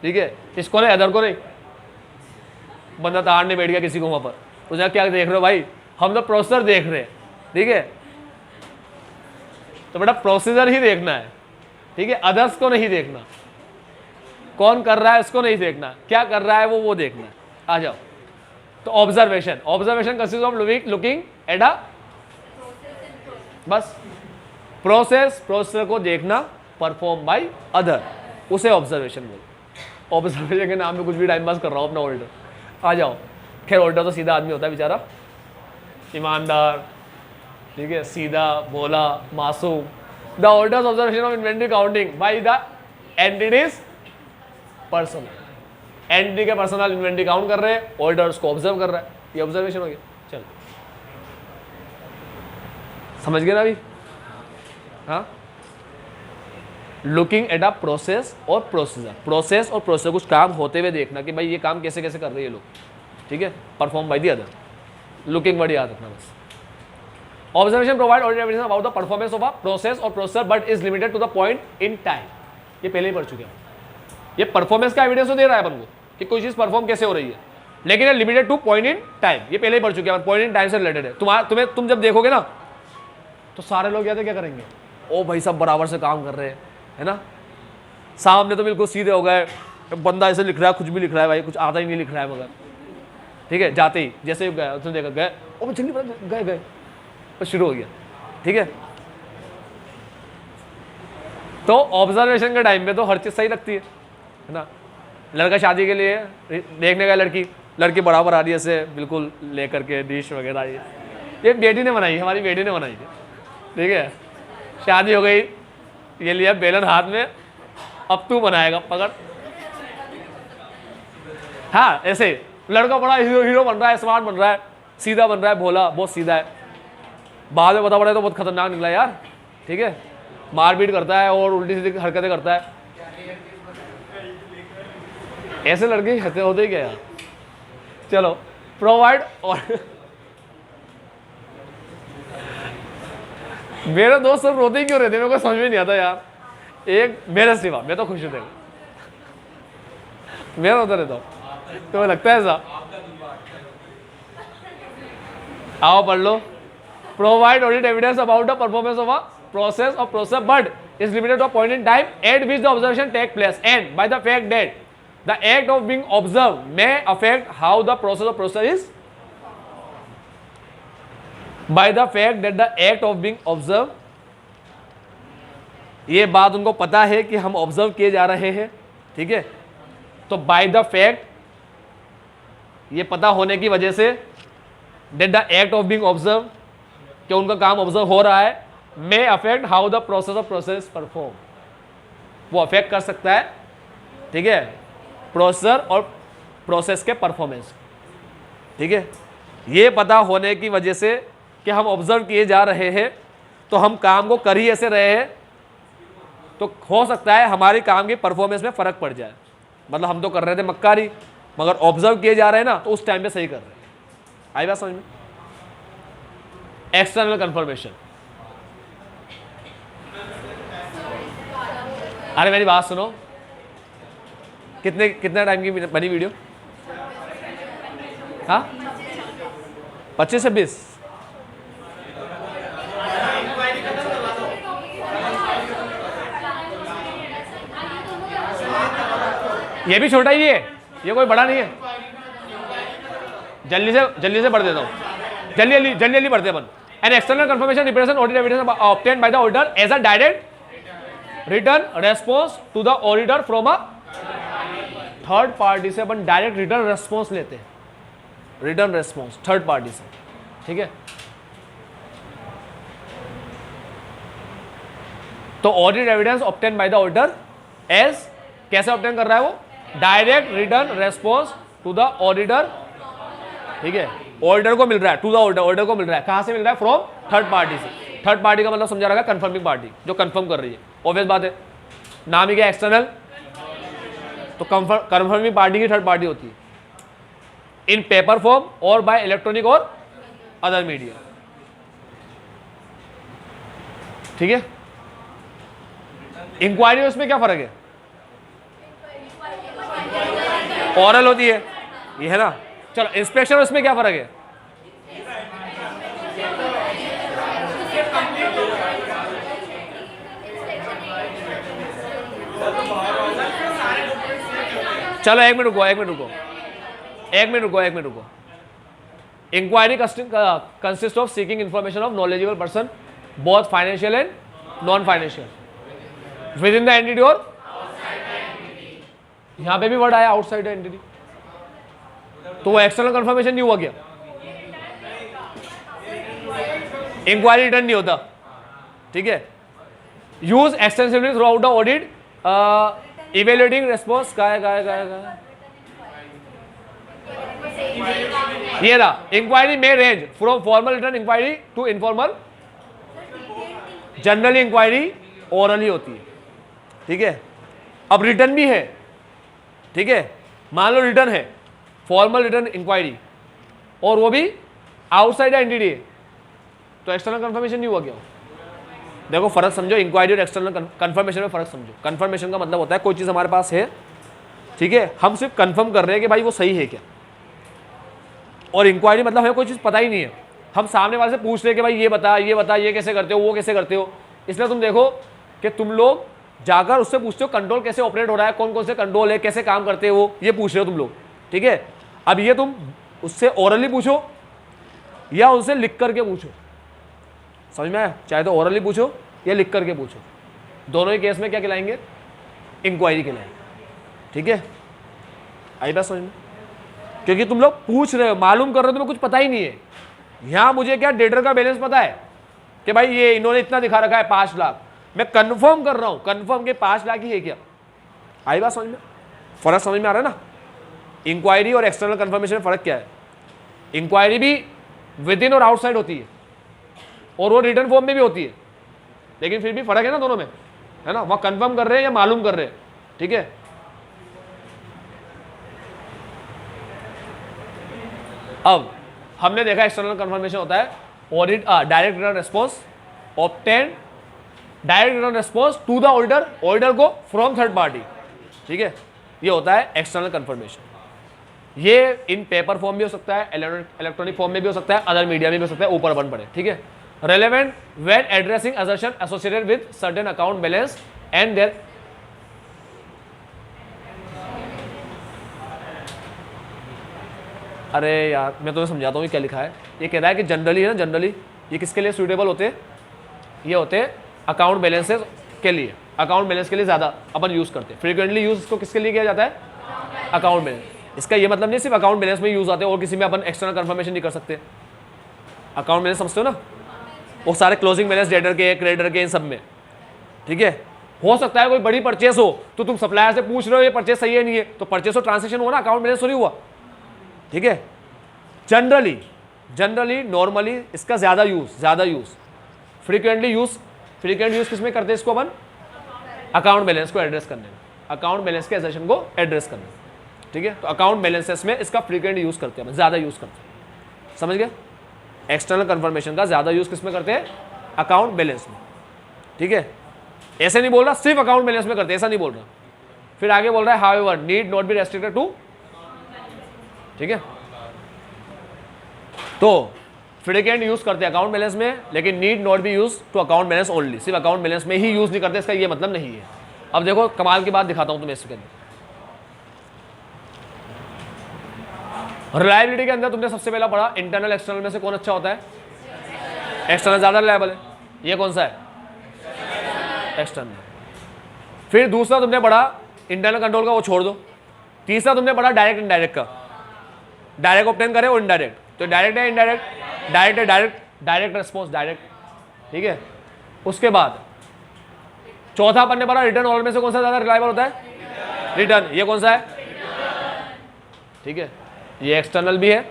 ठीक है, इसको नहीं, अदर को नहीं। बंदा ताड़ने बैठ गया किसी को वहां पर, उसने क्या देख रहे हो भाई, हम तो प्रोसेसर देख रहे हैं। ठीक है, तो बेटा प्रोसीजर ही देखना है। ठीक है, अदर्स को नहीं देखना, कौन कर रहा है उसको नहीं देखना, क्या कर रहा है वो देखना है। आ जाओ, तो observation, observation consist of looking at a, बस प्रोसेस, प्रोसेसर को देखना, परफॉर्म बाय अदर, उसे ऑब्जर्वेशन बोल। ऑब्जर्वेशन के नाम में कुछ भी टाइम पास कर रहा हूं अपना ऑडिटर। आ जाओ, खैर ऑडिटर तो सीधा आदमी होता है बेचारा, ईमानदार, ठीक है, सीधा भोला मासूम। The auditors observation of inventory counting by the entities personal, entity के पर्सनल इन्वेंटरी काउंट कर रहे हैं, ऑडिटर्स को ऑब्जर्व कर रहा है, ये ऑब्जर्वेशन हो गया। चलो समझ गए ना अभी? हाँ, लुकिंग एट अ प्रोसेस और प्रोसीजर, प्रोसेस और प्रोसेसर, कुछ काम होते हुए देखना कि भाई ये काम कैसे कैसे कर रहे हैं लोग। ठीक है, perform by the other, looking word याद रखना बस। Observation provide audit evidence about the performance of a process और processor but is limited to the point in time. ये पहले ही पढ़ चुके हैं, ये परफॉर्मेंस का एविडेंस तो दे रहा है अपन को कि कोई चीज परफॉर्म कैसे हो रही है, लेकिन ये limited two point in time, ये पहले ही पढ़ चुके हैं, पॉइंट इन टाइम से रिलेटेड है। तुम जब देखोगे ना तो सारे लोग याद है क्या करेंगे, ओ भाई सब बराबर से काम कर रहे हैं, है ना, सामने तो बिल्कुल सीधे हो गए, बंदा ऐसे लिख रहा है, कुछ भी लिख रहा है भाई, कुछ आता ही नहीं लिख रहा है मगर। ठीक है, जाते ही जैसे ही गया उसने देखा गए, ओ जल्दी गए गए, और शुरू हो गया। ठीक है, तो ऑब्जर्वेशन के टाइम पे तो हर चीज सही लगती है ना। लड़का शादी के लिए देखने का, लड़की बराबर आ रही है ऐसे बिल्कुल लेकर के डिश वगैरह, ये बेटी ने बनाई, हमारी बेटी ने बनाई थी। ठीक है, शादी हो गई, ये लिया बेलन हाथ में, अब तू बनाएगा, पकड़। हाँ, ऐसे लड़का बड़ा हीरो बन रहा है, स्मार्ट बन रहा है, सीधा बन रहा है, भोला, बहुत सीधा है, बाद में बता पड़ा है तो बहुत खतरनाक निकला यार। ठीक है, मारपीट करता है और उल्टी सीधी हरकतें करता है। ऐसे लड़के होते ही क्या यार। चलो, प्रोवाइड और मेरे दोस्त सब रोते ही क्यों रहते, मेरे को समझ में नहीं आता यार। एक मेरे सिवा, मैं तो खुश होते, मैं रोता रहता हूँ, तो लगता है ऐसा। आओ पढ़ लो, provide audit evidence about the performance of a process of process, but is limited to a point in time at which the observation take place, and by the fact that the act of being observed may affect how the process of process is, by the fact that the act of being observed, ये बात उनको पता है कि हम observe किए जा रहे हैं, ठीक है, तो बाय द फैक्ट, ये पता होने की वजह से, that the act of being observe, कि उनका काम ऑब्जर्व हो रहा है, may affect how the process of process perform, वो अफेक्ट कर सकता है, ठीक है, प्रोसेसर और प्रोसेस के परफॉर्मेंस, ठीक है। ये पता होने की वजह से कि हम ऑब्जर्व किए जा रहे हैं, तो हम काम को कर ही ऐसे रहे हैं, तो हो सकता है हमारे काम की परफॉर्मेंस में फ़र्क पड़ जाए। मतलब हम तो कर रहे थे मक्कारी, मगर ऑब्जर्व किए जा रहे हैं ना, तो उस टाइम पे सही कर रहे हैं। आई बात समझ में? External confirmation. अरे मेरी बात सुनो, कितने टाइम की बनी वीडियो? हाँ, 25 से 20। ये भी छोटा ही है, ये कोई बड़ा नहीं है। जल्दी से पढ़ देता हूँ, जल्दी पढ़ते अपन। An external confirmation represent audit evidence obtained by the auditor as a direct return response to the auditor from a third party से। अपन डायरेक्ट रिटर्न रेस्पॉन्स लेते हैं, रिटर्न रेस्पॉन्स थर्ड पार्टी से, ठीक है। तो audit evidence obtained by the auditor as, कैसे obtain कर रहा है वो? Direct return response to the auditor, ठीक है। ऑडिटर को मिल रहा है, टू द ऑडिटर, ऑडिटर को मिल रहा है। कहां से मिल रहा है? फ्रॉम थर्ड पार्टी से। थर्ड पार्टी का मतलब समझा रहा है कंफर्मिंग पार्टी, जो कंफर्म कर रही है। ऑब्वियस बात है, नाम ही क्या, एक्सटर्नल, तो कंफर्मिंग पार्टी की थर्ड पार्टी होती है, इन पेपर फॉर्म और बाय इलेक्ट्रॉनिक और अदर मीडिया, ठीक है। इंक्वायरी उसमें क्या फर्क है? ऑरल होती है, ये है ना। चलो, इंस्पेक्शन उसमें क्या फर्क है? चलो एक मिनट रुको। Inquiry consist of seeking information of knowledgeable person, both financial and non financial, within the entity और, यहां पे भी वर्ड आया आउटसाइड द एंटिटी, तो वो एक्सटर्नल कंफर्मेशन नहीं हुआ क्या? इंक्वायरी रिटर्न नहीं होता, ठीक है। Use extensively throughout the audit, evaluating response का ये रहा। इंक्वायरी में range from formal return inquiry to informal, generally inquiry orally होती है, ठीक है। अब रिटर्न भी है, ठीक है। मान लो रिटर्न है, फॉर्मल रिटर्न इंक्वायरी, और वो भी आउटसाइड एंटिटी है, तो एक्सटर्नल कंफर्मेशन नहीं हुआ क्या? देखो फर्क समझो, इंक्वायरी और एक्सटर्नल कंफर्मेशन में फर्क समझो। कंफर्मेशन का मतलब होता है कोई चीज़ हमारे पास है, ठीक है, हम सिर्फ कंफर्म कर रहे हैं कि भाई वो सही है क्या। और इंक्वायरी मतलब हमें कोई चीज़ पता ही नहीं है, हम सामने वाले से पूछ रहे हैं कि भाई ये बता, ये कैसे करते हो, वो कैसे करते हो। इसलिए तुम देखो कि तुम लोग जाकर उससे पूछते हो कंट्रोल कैसे ऑपरेट हो रहा है, कौन कौन से कंट्रोल है, कैसे काम करते हो, ये पूछ रहे हो तुम लोग, ठीक है। अब ये तुम उससे ओरली पूछो या उनसे लिख करके पूछो, समझ में आया? चाहे तो ओरली पूछो या लिख करके पूछो, दोनों ही केस में क्या कहलाएंगे? इंक्वायरी कहलाएंगे, ठीक है। आई बात समझ में? क्योंकि तुम लोग पूछ रहे हो, मालूम कर रहे हो, तुम्हें कुछ पता ही नहीं है। यहां मुझे क्या डेटर का बैलेंस पता है कि भाई ये इन्होंने इतना दिखा रखा है 5 लाख, मैं कंफर्म कर रहा हूं, कंफर्म के 5 लाख ही है क्या? आई बात समझ में? फर्क समझ में आ रहा है ना? इंक्वायरी और एक्सटर्नल कंफर्मेशन में फर्क क्या है? इंक्वायरी भी विद इन और आउटसाइड होती है, और वो रिटर्न फॉर्म में भी होती है, लेकिन फिर भी फर्क है ना दोनों में, है ना। वहां कंफर्म कर रहे हैं या मालूम कर रहे हैं, ठीक है। अब हमने देखा एक्सटर्नल कंफर्मेशन होता है audit, direct return response obtain, direct return response to the auditor, auditor को फ्रॉम थर्ड पार्टी, ठीक है। ये होता है एक्सटर्नल कंफर्मेशन। ये इन पेपर फॉर्म भी हो सकता है, इलेक्ट्रॉनिक फॉर्म में भी हो सकता है, अदर मीडिया में भी हो सकता है, ऊपर वन पड़े, ठीक है। relevant when addressing assertion associated with certain account balance and their अरे यार मैं तुम्हें समझाता हूँ ये क्या लिखा है। ये कह रहा है कि जनरली है ना, जनरली ये किसके लिए सूटेबल होते हैं, ये होते हैं अकाउंट बैलेंसेस के लिए, अकाउंट बैलेंस के लिए ज़्यादा अपन यूज़ करते हैं। फ्रीक्वेंटली यूज़ इसको किसके लिए किया जाता है, अकाउंट बैलेंस। इसका ये मतलब नहीं सिर्फ अकाउंट बैलेंस में यूज़ आते हैं और किसी में अपन एक्सटर्नल कंफर्मेशन नहीं कर सकते। अकाउंट बैलेंस समझते हो ना, वो सारे क्लोजिंग बैलेंस डेटर के, क्रेडिटर के, इन सब में, ठीक है। हो सकता है कोई बड़ी परचेस हो तो तुम सप्लायर से पूछ रहे हो ये परचेस सही है नहीं है, तो परचेस और ट्रांसेक्शन हुआ ना, अकाउंट बैलेंस थोड़ी हुआ, ठीक है। जनरली नॉर्मली इसका ज़्यादा यूज़ फ्रीक्वेंटली यूज़ किस में करते हैं इसको अपन, अकाउंट बैलेंस को एड्रेस करने में, अकाउंट बैलेंस के एसेशन को एड्रेस करने में, ठीक है। तो अकाउंट बैलेंसेस में इसका फ्रीक्वेंट यूज़ करते हैं, ज़्यादा यूज़ करते हैं, समझ गए। एक्सटर्नल कंफर्मेशन का ज़्यादा यूज़ किस में करते हैं, अकाउंट बैलेंस में, ठीक है। ऐसे नहीं बोल रहा सिर्फ अकाउंट बैलेंस में करते हैं, ऐसा नहीं बोल रहा। फिर आगे बोल रहा है however need not be restricted to, ठीक है। तो फ्रीक्वेंट यूज करते हैं अकाउंट बैलेंस में, लेकिन need not be use to account balance only, सिर्फ अकाउंट बैलेंस में ही यूज नहीं करते, इसका ये मतलब नहीं है। अब देखो कमाल की बात दिखाता हूं तुम्हें इसके अंदर। रिलायबिलिटी के अंदर तुमने सबसे पहला पढ़ा इंटरनल एक्सटर्नल में से कौन अच्छा होता है, एक्सटर्नल ज्यादा रिलायबल है, ये कौन सा है, एक्सटर्नल। फिर दूसरा तुमने पढ़ा इंटरनल कंट्रोल का, वो छोड़ दो। तीसरा तुमने पढ़ा डायरेक्ट इनडायरेक्ट का, डायरेक्ट ऑब्टेन करे और इनडायरेक्ट, तो डायरेक्ट है इनडायरेक्ट, डायरेक्ट है डायरेक्ट रिस्पॉन्स डायरेक्ट, ठीक है। उसके बाद चौथा अपन ने पढ़ा रिटर्न ऑल में से कौन सा ज्यादा रिलायबल होता है, रिटर्न, ये कौन सा है, ठीक है। ये एक्सटर्नल भी है,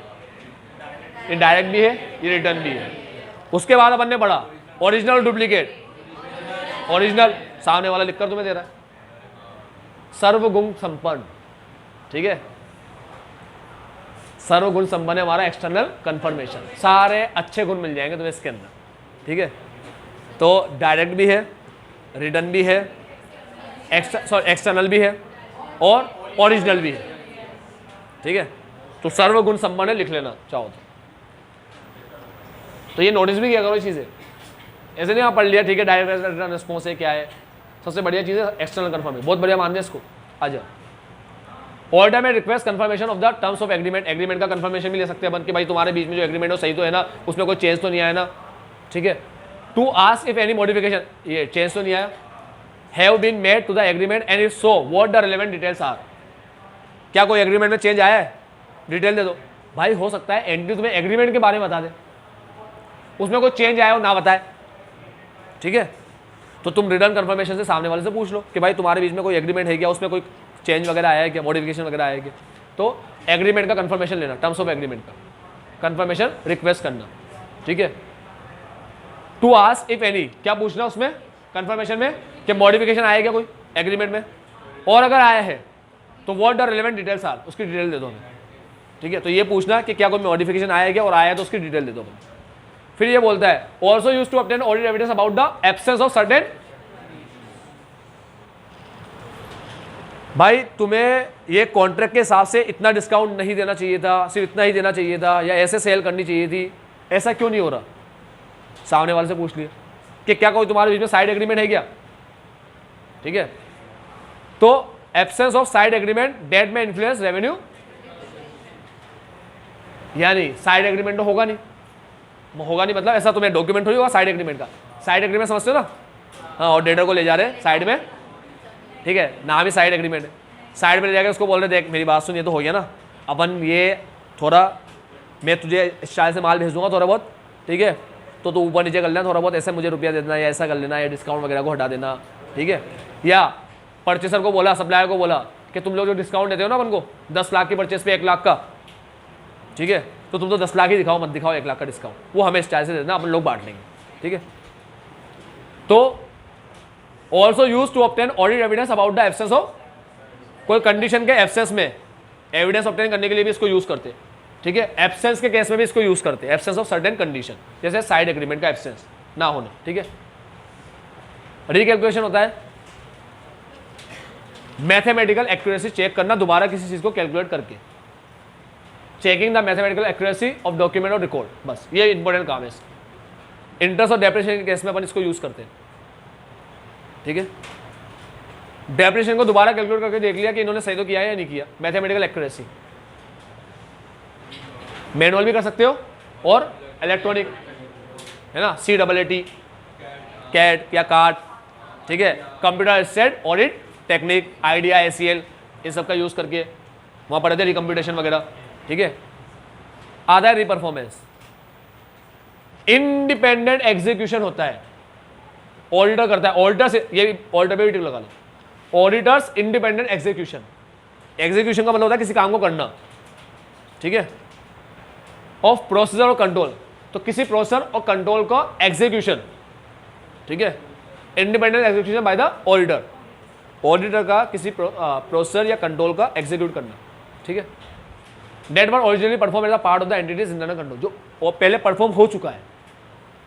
इनडायरेक्ट भी है, ये रिटर्न भी है। उसके बाद अपन ने पढ़ा ओरिजिनल डुप्लीकेट, ओरिजिनल सामने वाला लिखकर तुम्हें दे रहा है, सर्वगुण संपन्न, ठीक है। सर्वगुण संपन्न है हमारा एक्सटर्नल कंफर्मेशन, सारे अच्छे गुण मिल जाएंगे तुम्हें इसके अंदर, ठीक है। तो डायरेक्ट भी है, रिटर्न भी है, एक्सटर्नल भी है और ओरिजिनल भी है, ठीक है। तो सर्वगुण संपन्न है, लिख लेना चाहो तो ये नोटिस भी किया करो ये चीज़ें, ऐसे नहीं आप पढ़ लिया, ठीक है। डायरेक्ट रिटर्न रिस्पॉन्स है क्या है, सबसे बढ़िया चीज़ है एक्सटर्नल कंफर्मेशन, बहुत बढ़िया मानते हैं इसको। आ जाओ all time request confirmation of the terms of agreement, agreement का कंफर्मेशन भी ले सकते हैं अपन कि भाई तुम्हारे बीच में जो एग्रीमेंट हो सही तो है ना, उसमें कोई चेंज तो नहीं आया ना, ठीक है। To ask if any modification, ये चेंज तो नहीं आया, have been made to the agreement and if so what the relevant details are, क्या कोई एग्रीमेंट में चेंज आया है, डिटेल दे दो। भाई हो सकता है एंटी तुम्हें एग्रीमेंट के बारे में बता दे, उसमें कोई चेंज आया हो ना बताए, ठीक है। तो तुम रिटर्न कंफर्मेशन से सामने वाले से पूछ लो कि भाई तुम्हारे बीच में कोई एग्रीमेंट है क्या, उसमें कोई चेंज वगैरह आया है क्या, मॉडिफिकेशन वगैरह आया है क्या। तो एग्रीमेंट का कंफर्मेशन लेना, टर्म्स ऑफ एग्रीमेंट का कंफर्मेशन रिक्वेस्ट करना, ठीक है। टू आस्क इफ एनी, क्या पूछना उसमें कंफर्मेशन में कि मॉडिफिकेशन आया क्या कोई एग्रीमेंट में, और अगर आया है तो what the relevant details are, उसकी डिटेल दे दो हमें, ठीक है। तो ये पूछना कि क्या कोई मॉडिफिकेशन आया क्या, और आया है तो उसकी डिटेल दे दो हमें। फिर ये बोलता है also use to obtain audit evidence about the absence of certain, भाई तुम्हें ये कॉन्ट्रैक्ट के हिसाब से इतना डिस्काउंट नहीं देना चाहिए था, सिर्फ इतना ही देना चाहिए था, या ऐसे सेल करनी चाहिए थी, ऐसा क्यों नहीं हो रहा, सामने वाले से पूछ लिया कि क्या कोई तुम्हारे बीच में साइड एग्रीमेंट है क्या, ठीक है। तो absence of side agreement that में इन्फ्लुएंस रेवेन्यू, यानी साइड एग्रीमेंट तो होगा नहीं मतलब ऐसा तुम्हें डॉक्यूमेंट थोड़ी होगा साइड एग्रीमेंट का, साइड एग्रीमेंट समझते हो ना, हाँ, और डेटर को ले जा रहे साइड में, ठीक है, नाम ही साइड एग्रीमेंट है, साइड में ले जाकर उसको बोल रहे देख मेरी बात सुन, ये तो हो गया ना, अपन ये थोड़ा मैं तुझे स्टाइल से माल भेज दूंगा थोड़ा बहुत, ठीक है, तो तू ऊपर नीचे कर लेना थोड़ा बहुत, ऐसे मुझे रुपया दे देना या ऐसा कर लेना या डिस्काउंट वगैरह को हटा देना, ठीक है। या परचेसर को बोला, सप्लायर को बोला कि तुम लोग जो डिस्काउंट देते हो ना अपन को 10 लाख की परचेस पे 1 लाख का, ठीक है, तो तुम तो 10 लाख ही दिखाओ, मत दिखाओ 1 लाख का डिस्काउंट, वो हमें स्टाइल से देना, अपन लोग बांट लेंगे, ठीक है। तो also use to obtain audit evidence about the absence of, कोई कंडीशन के एब्सेंस में एविडेंस ऑब्टेन करने के लिए भी इसको यूज करते हैं, ठीक है। एब्सेंस के केस में भी इसको यूज करते हैं, एब्सेंस ऑफ सर्टेन कंडीशन, जैसे साइड एग्रीमेंट का एब्सेंस ना होना, ठीक है। रिकैलकुलेशन होता है मैथमेटिकल एक्यूरेसी चेक करना, दोबारा किसी चीज को कैलकुलेट करके, checking the mathematical accuracy of document और रिकॉर्ड, बस ये इंपॉर्टेंट काम है। इंटरेस्ट और डेप्रिसिएशन के केस में अपन इसको यूज करते हैं, ठीक है। डेप्रिसिएशन को दोबारा कैलकुलेट करके देख लिया कि इन्होंने सही तो किया है या नहीं किया, मैथमेटिकल एक्यूरेसी। मैनुअल भी कर सकते हो और इलेक्ट्रॉनिक, है ना, CAAT, कैट या कार्ट, ठीक है, computer assisted audit technique, idea, ACL, इन सब का यूज करके वहां पढ़े थे रिकम्प्यूटेशन वगैरह, ठीक है। आता है रीपरफॉर्मेंस। इंडिपेंडेंट एग्जीक्यूशन होता है, ऑडिटर करता है, ऑडिटर से, ये ऑडिटर पे भी टिक लगा लो, ऑडिटर्स इंडिपेंडेंट एग्जीक्यूशन। एग्जीक्यूशन का मतलब होता है किसी काम को करना, ठीक है, ऑफ प्रोसीजर और कंट्रोल, तो किसी प्रोसेसर और कंट्रोल का एग्जीक्यूशन, ठीक है, independent execution bye the auditor, auditor का किसी प्रोसेसर या कंट्रोल का एग्जीक्यूट करना, ठीक है। That were originally perform as a part of the entity's internal control, जो पहले परफॉर्म हो चुका है,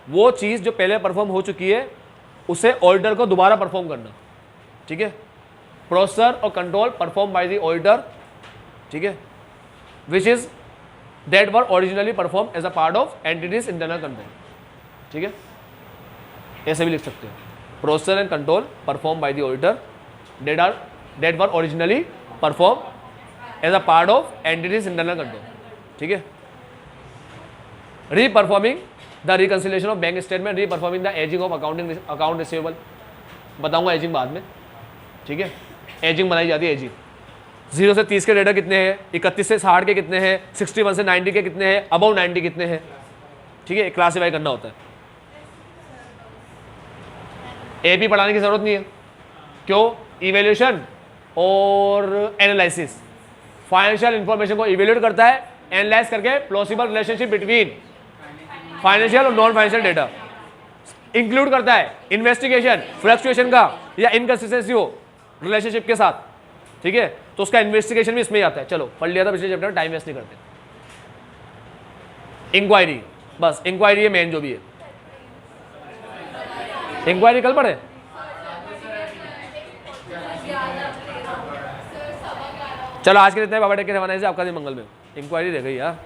वो चीज जो पहले परफॉर्म हो चुकी है उसे ऑडिटर को दोबारा परफॉर्म करना, ठीक है। प्रोसेसर और control perform by the auditor, ठीक है, which is that were originally performed as a part of entities internal control, ठीक है। ऐसे भी लिख सकते हो, processor and control perform by the auditor that were originally performed as a part of entities internal control, ठीक है। Reperforming the reconciliation of bank statement, reperforming the aging of account receivable, बताऊंगा एजिंग बाद में, ठीक है। Ageing बनाई जाती है, एजिंग 0 से 30 के डेटा कितने हैं, 31 से 60 के कितने हैं, 61 से 90 के कितने हैं, अबव 90 कितने हैं, ठीक है, क्लासीफाई करना होता है। एपी पढ़ाने की जरूरत नहीं है, क्यों, इवेल्यूशन और एनालिसिस, फाइनेंशियल इंफॉर्मेशन को इवेल्यूट करता है, एनालाइज करके प्लॉसिबल रिलेशनशिप बिटवीन फाइनेंशियल और नॉन फाइनेंशियल डेटा इंक्लूड करता है, इन्वेस्टिगेशन फ्लक्चुएशन का या इनकंसिस्टेंसी हो रिलेशनशिप के साथ, ठीक है, तो उसका इन्वेस्टिगेशन भी इसमें ही आता है। चलो पढ़ लिया था पिछले चैप्टर में, टाइम वेस्ट नहीं करते। इंक्वायरी, बस इंक्वायरी है मेन जो भी है, इंक्वायरी कल पढ़े, चलो आज के इतने, बाबा टेक के जमाने से आपका दिन मंगल में, इंक्वायरी रह गई यार।